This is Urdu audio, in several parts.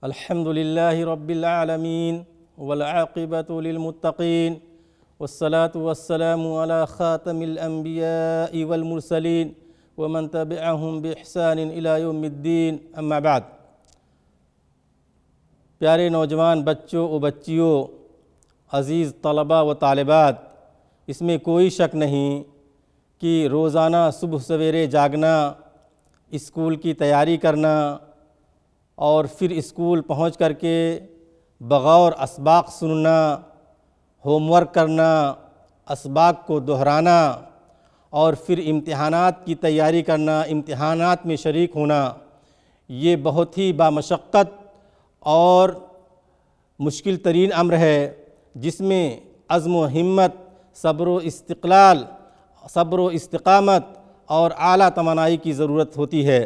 الحمد لله رب العالمين والعاقبة للمتقين والصلاة والسلام على خاتم الأنبياء والمرسلين ومن تبعهم بإحسان إلى يوم الدين أما بعد۔ پیارے نوجوان بچوں و بچیوں، عزیز طلباء و طالبات، اس میں کوئی شک نہیں کہ روزانہ صبح سویرے جاگنا، اسکول کی تیاری کرنا اور پھر اسکول پہنچ کر کے بغور اسباق سننا، ہوم ورک کرنا، اسباق کو دہرانا اور پھر امتحانات کی تیاری کرنا، امتحانات میں شریک ہونا، یہ بہت ہی بامشقت اور مشکل ترین امر ہے، جس میں عزم و ہمت، صبر و استقلال، صبر و استقامت اور اعلیٰ توانائی کی ضرورت ہوتی ہے۔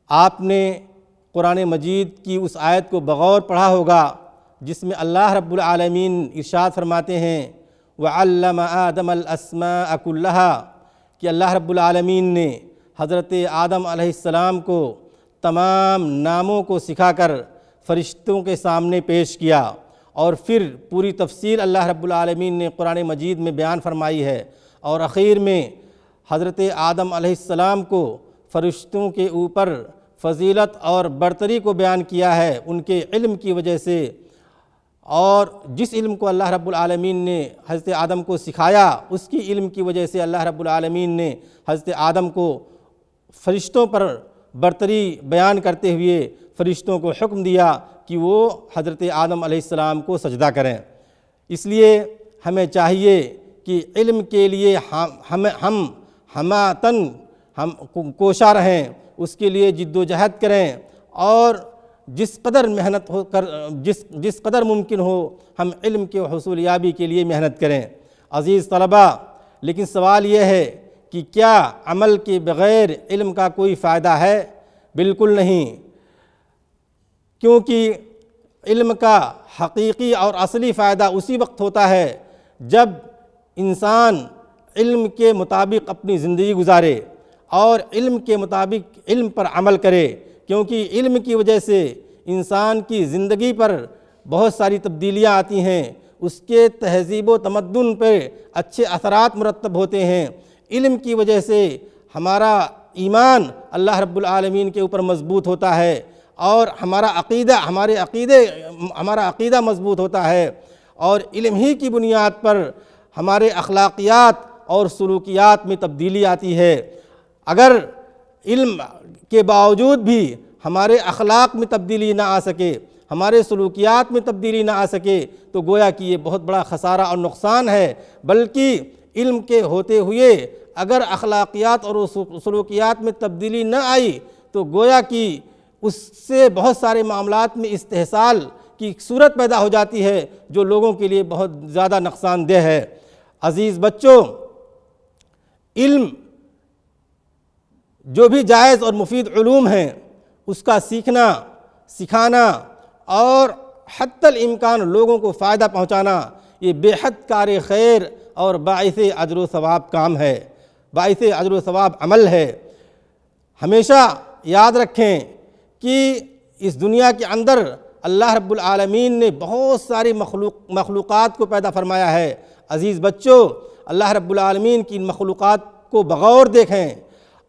آپ نے قرآن مجید کی اس آیت کو بغور پڑھا ہوگا جس میں اللہ رب العالمین ارشاد فرماتے ہیں وَعَلَّمَ آدَمَ الْأَسْمَاءَ كُلَّهَا کہ اللہ رب العالمین نے حضرت آدم علیہ السلام کو تمام ناموں کو سکھا کر فرشتوں کے سامنے پیش کیا، اور پھر پوری تفصیل اللہ رب العالمین نے قرآن مجید میں بیان فرمائی ہے، اور اخیر میں حضرت آدم علیہ السلام کو فرشتوں کے اوپر فضیلت اور برتری کو بیان کیا ہے ان کے علم کی وجہ سے، اور جس علم کو اللہ رب العالمین نے حضرت آدم کو سکھایا اس کی علم کی وجہ سے اللہ رب العالمین نے حضرت آدم کو فرشتوں پر برتری بیان کرتے ہوئے فرشتوں کو حکم دیا کہ وہ حضرت آدم علیہ السلام کو سجدہ کریں۔ اس لیے ہمیں چاہیے کہ علم کے لیے ہم کوشاں رہیں، اس کے لیے جد و جہد کریں، اور جس قدر محنت ہو کر جس قدر ممکن ہو ہم علم کے حصول یابی کے لیے محنت کریں۔ عزیز طلباء، لیکن سوال یہ ہے کہ کیا عمل کے بغیر علم کا کوئی فائدہ ہے؟ بالکل نہیں، کیونکہ علم کا حقیقی اور اصلی فائدہ اسی وقت ہوتا ہے جب انسان علم کے مطابق اپنی زندگی گزارے اور علم کے مطابق علم پر عمل کرے، کیونکہ علم کی وجہ سے انسان کی زندگی پر بہت ساری تبدیلیاں آتی ہیں، اس کے تہذیب و تمدن پر اچھے اثرات مرتب ہوتے ہیں۔ علم کی وجہ سے ہمارا ایمان اللہ رب العالمین کے اوپر مضبوط ہوتا ہے، اور ہمارا عقیدہ مضبوط ہوتا ہے، اور علم ہی کی بنیاد پر ہمارے اخلاقیات اور سلوکیات میں تبدیلی آتی ہے۔ اگر علم کے باوجود بھی ہمارے اخلاق میں تبدیلی نہ آ سکے، ہمارے سلوکیات میں تبدیلی نہ آ سکے، تو گویا کہ یہ بہت بڑا خسارہ اور نقصان ہے۔ بلکہ علم کے ہوتے ہوئے اگر اخلاقیات اور سلوکیات میں تبدیلی نہ آئی تو گویا کہ اس سے بہت سارے معاملات میں استحصال کی صورت پیدا ہو جاتی ہے، جو لوگوں کے لیے بہت زیادہ نقصان دہ ہے۔ عزیز بچوں، علم جو بھی جائز اور مفید علوم ہیں اس کا سیکھنا، سکھانا اور حتی الامکان لوگوں کو فائدہ پہنچانا، یہ بے حد کار خیر اور باعث اجر و ثواب کام ہے، باعث اجر و ثواب عمل ہے۔ ہمیشہ یاد رکھیں کہ اس دنیا کے اندر اللہ رب العالمین نے بہت ساری مخلوقات کو پیدا فرمایا ہے۔ عزیز بچوں، اللہ رب العالمین کی ان مخلوقات کو بغور دیکھیں،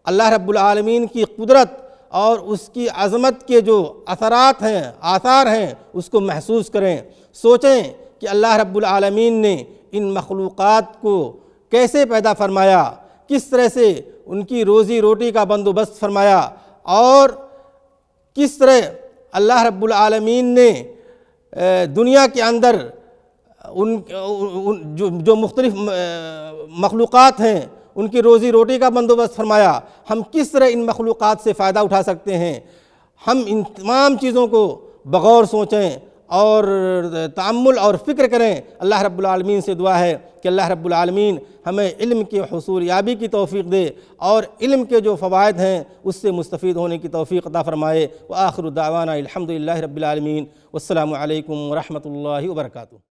اللہ رب العالمین کی قدرت اور اس کی عظمت کے جو اثرات ہیں، آثار ہیں، اس کو محسوس کریں، سوچیں کہ اللہ رب العالمین نے ان مخلوقات کو کیسے پیدا فرمایا، کس طرح سے ان کی روزی روٹی کا بندوبست فرمایا، اور کس طرح اللہ رب العالمین نے دنیا کے اندر جو مختلف مخلوقات ہیں ان کی روزی روٹی کا بندوبست فرمایا، ہم کس طرح ان مخلوقات سے فائدہ اٹھا سکتے ہیں۔ ہم ان تمام چیزوں کو بغور سوچیں اور تأمل اور فکر کریں۔ اللہ رب العالمین سے دعا ہے کہ اللہ رب العالمین ہمیں علم کے حصول یابی کی توفیق دے، اور علم کے جو فوائد ہیں اس سے مستفید ہونے کی توفیق عطا فرمائے۔ وآخر دعوانا الحمدللہ رب العالمین، والسلام علیکم ورحمۃ اللہ وبرکاتہ۔